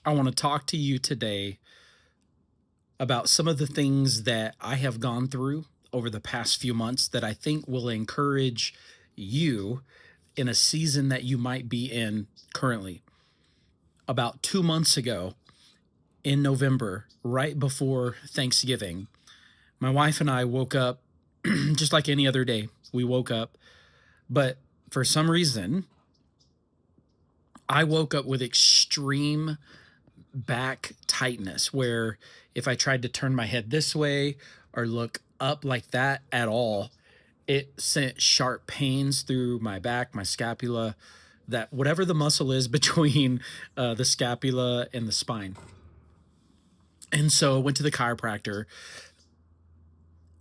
I want to talk to you today about some of the things that I have gone through over the past few months that I think will encourage you in a season that you might be in currently. About 2 months ago in November, right before Thanksgiving, my wife and I woke up just like any other day. We woke up, but for some reason, I woke up with extreme back tightness where if I tried to turn my head this way or look up like that at all, it sent sharp pains through my back, my scapula, that whatever the muscle is between the scapula and the spine. And so I went to the chiropractor.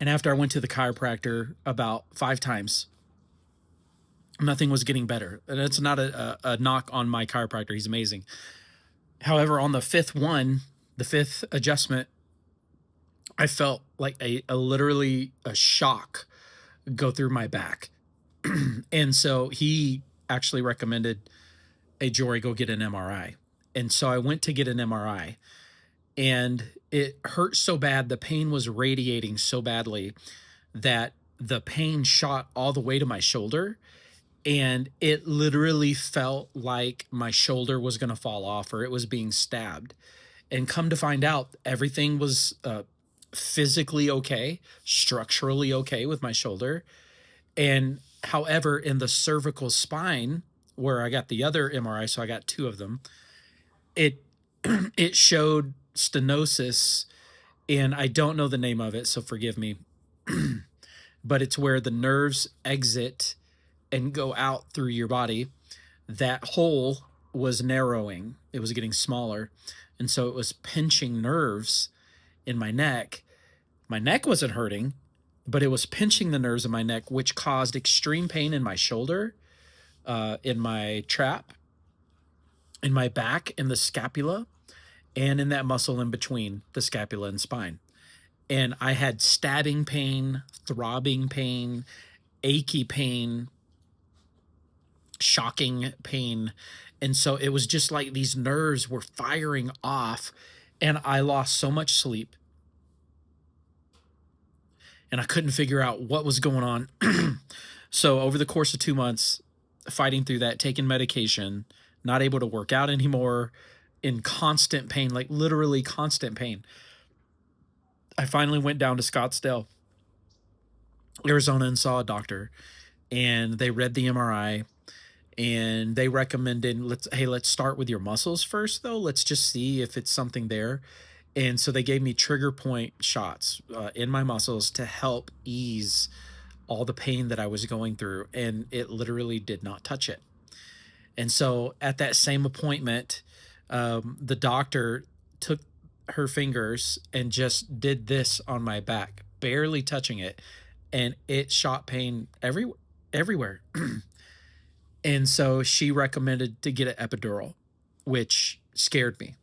And after I went to the chiropractor about 5 times, nothing was getting better. And it's not a knock on my chiropractor. He's amazing. However, on the fifth one, the fifth adjustment, I felt like a literally a shock go through my back. And so he actually recommended, hey, Jory, go get an MRI. And so I went to get an MRI and it hurt so bad. The pain was radiating so badly that the pain shot all the way to my shoulder. And it literally felt like my shoulder was going to fall off or it was being stabbed. And come to find out, everything was physically okay, structurally okay with my shoulder. And however, in the cervical spine, where I got the other MRI, so I got two of them, it it showed stenosis, and I don't know the name of it, so forgive me. But it's where the nerves exit and go out through your body. That hole was narrowing, it was getting smaller. And so it was pinching nerves in my neck. My neck wasn't hurting, but it was pinching the nerves in my neck, which caused extreme pain in my shoulder, in my trap, in my back, in the scapula, and in that muscle in between the scapula and spine. And I had stabbing pain, throbbing pain, achy pain, shocking pain. And so it was just like these nerves were firing off, and I lost so much sleep and I couldn't figure out what was going on. So over the course of 2 months, fighting through that, taking medication, not able to work out anymore, in constant pain, like literally constant pain. I finally went down to Scottsdale, Arizona, and saw a doctor, and they read the MRI and they recommended, let's start with your muscles first though. Let's just see if it's something there. And so they gave me trigger point shots in my muscles to help ease all the pain that I was going through, and it literally did not touch it. And so at that same appointment, the doctor took her fingers and just did this on my back, barely touching it, and it shot pain everywhere. And so she recommended to get an epidural, which scared me.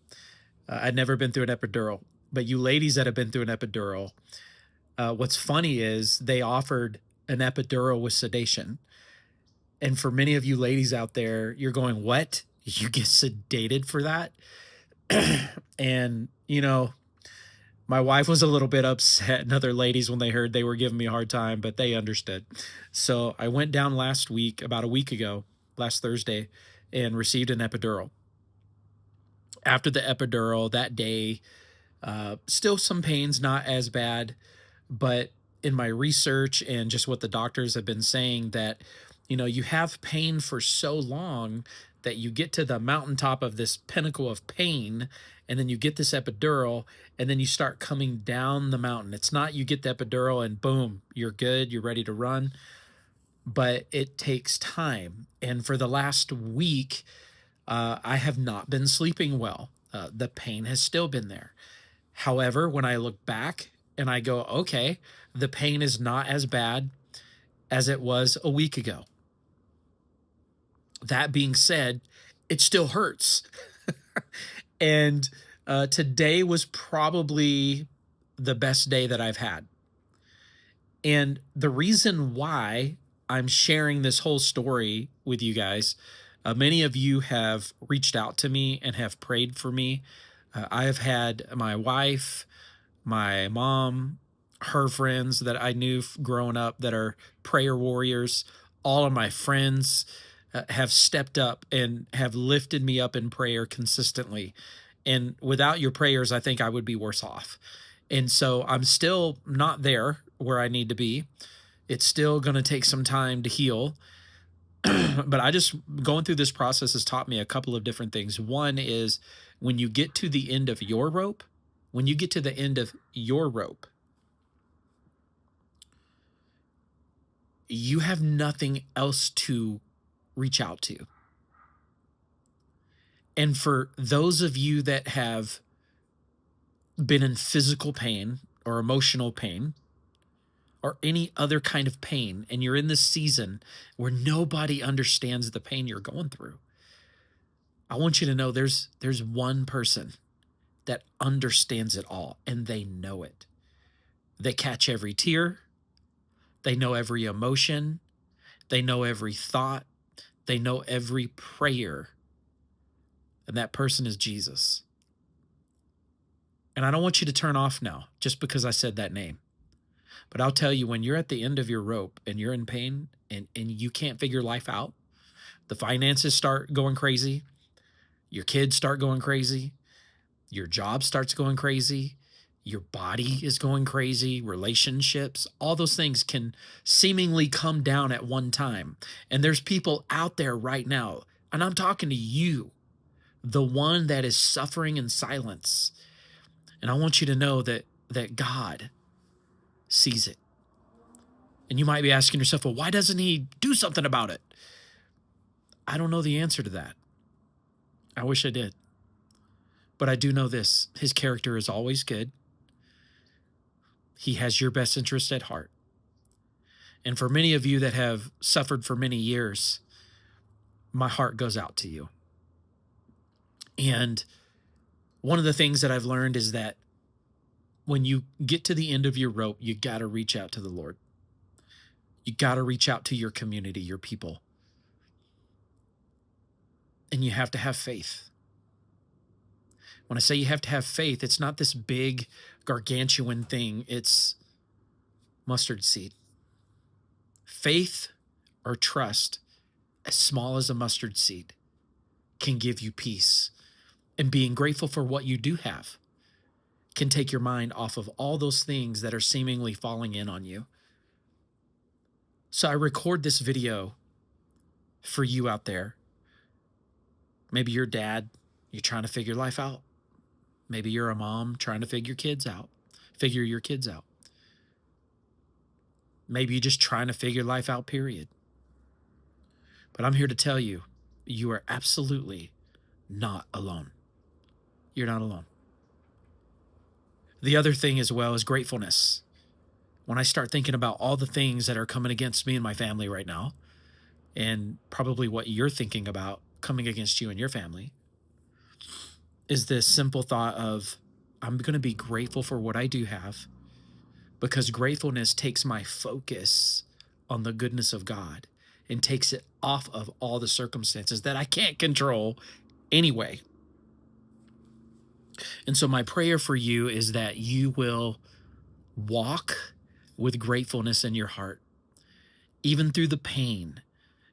I'd never been through an epidural, but you ladies that have been through an epidural, what's funny is they offered an epidural with sedation. And for many of you ladies out there, you're going, what? You get sedated for that? And, my wife was a little bit upset, and other ladies, when they heard, they were giving me a hard time, but they understood. So I went down last week, about a week ago, last Thursday, and received an epidural. After the epidural that day, still some pains, not as bad, but in my research and just what the doctors have been saying, that you have pain for so long that you get to the mountaintop of this pinnacle of pain, and then you get this epidural, and then you start coming down the mountain. It's not you get the epidural and boom, you're good, you're ready to run, but it takes time. And for the last week, I have not been sleeping well. The pain has still been there. However, when I look back and I go, okay, the pain is not as bad as it was a week ago. That being said, it still hurts. And today was probably the best day that I've had. And the reason why I'm sharing this whole story with you guys, Many of you have reached out to me and have prayed for me. I have had my wife, my mom, her friends that I knew growing up that are prayer warriors. All of my friends have stepped up and have lifted me up in prayer consistently. And without your prayers, I think I would be worse off. And so I'm still not there where I need to be. It's still going to take some time to heal. But I just going through this process has taught me a couple of different things. One is when you get to the end of your rope, when you get to the end of your rope, you have nothing else to reach out to. And for those of you that have been in physical pain or emotional pain or any other kind of pain, and you're in this season where nobody understands the pain you're going through, I want you to know there's one person that understands it all, and they know it. They catch every tear, they know every emotion, they know every thought, they know every prayer, and that person is Jesus. And I don't want you to turn off now just because I said that name. But I'll tell you, when you're at the end of your rope and you're in pain and you can't figure life out, the finances start going crazy, your kids start going crazy, your job starts going crazy, your body is going crazy, relationships, all those things can seemingly come down at one time. And there's people out there right now, and I'm talking to you, the one that is suffering in silence. And I want you to know that God sees it. And you might be asking yourself, well, why doesn't he do something about it? I don't know the answer to that. I wish I did. But I do know this: his character is always good. He has your best interest at heart. And for many of you that have suffered for many years, my heart goes out to you. And one of the things that I've learned is that when you get to the end of your rope, you got to reach out to the Lord. You got to reach out to your community, your people. And you have to have faith. When I say you have to have faith, it's not this big gargantuan thing. It's mustard seed. Faith or trust, as small as a mustard seed, can give you peace. And being grateful for what you do have can take your mind off of all those things that are seemingly falling in on you. So I record this video for you out there. Maybe you're a dad, you're trying to figure life out. Maybe you're a mom trying to figure your kids out. Maybe you're just trying to figure life out, period. But I'm here to tell you, you are absolutely not alone. You're not alone. The other thing as well is gratefulness. When I start thinking about all the things that are coming against me and my family right now, and probably what you're thinking about coming against you and your family, is this simple thought of, I'm going to be grateful for what I do have, because gratefulness takes my focus on the goodness of God and takes it off of all the circumstances that I can't control anyway. And so my prayer for you is that you will walk with gratefulness in your heart, even through the pain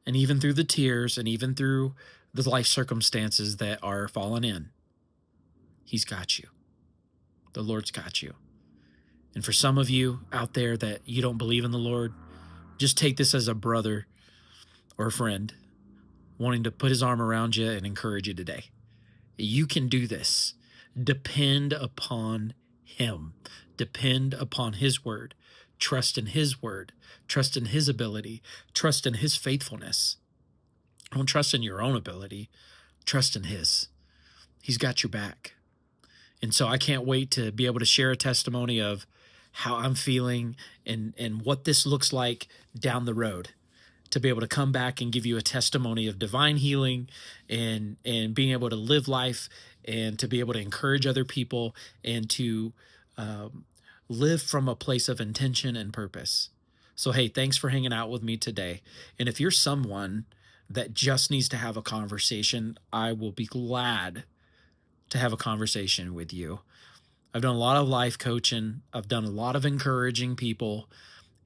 and even through the tears and even through the life circumstances that are falling in. He's got you. The Lord's got you. And for some of you out there that you don't believe in the Lord, just take this as a brother or a friend wanting to put his arm around you and encourage you today. You can do this. Depend upon him. Depend upon his word. Trust in his word. Trust in his ability. Trust in his faithfulness. Don't trust in your own ability. Trust in his. He's got your back. And so I can't wait to be able to share a testimony of how I'm feeling and what this looks like down the road, to be able to come back and give you a testimony of divine healing and being able to live life and to be able to encourage other people and to live from a place of intention and purpose. So, hey, thanks for hanging out with me today. And if you're someone that just needs to have a conversation, I will be glad to have a conversation with you. I've done a lot of life coaching, I've done a lot of encouraging people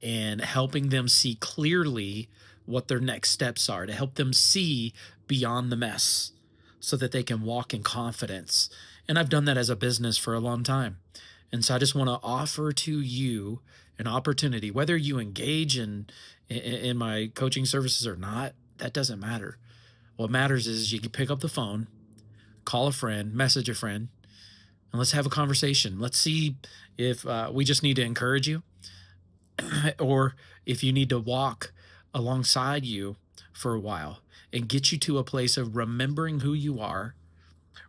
and helping them see clearly what their next steps are, to help them see beyond the mess so that they can walk in confidence. And I've done that as a business for a long time. And so I just want to offer to you an opportunity, whether you engage in my coaching services or not, that doesn't matter. What matters is you can pick up the phone, call a friend, message a friend, and let's have a conversation. Let's see if we just need to encourage you or if you need to walk alongside you for a while and get you to a place of remembering who you are,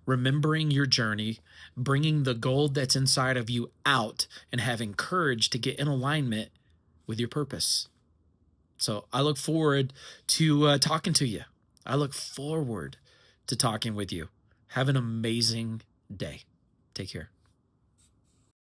remembering your journey, bringing the gold that's inside of you out, and having courage to get in alignment with your purpose. So I look forward to talking to you. I look forward to talking with you. Have an amazing day. Take care.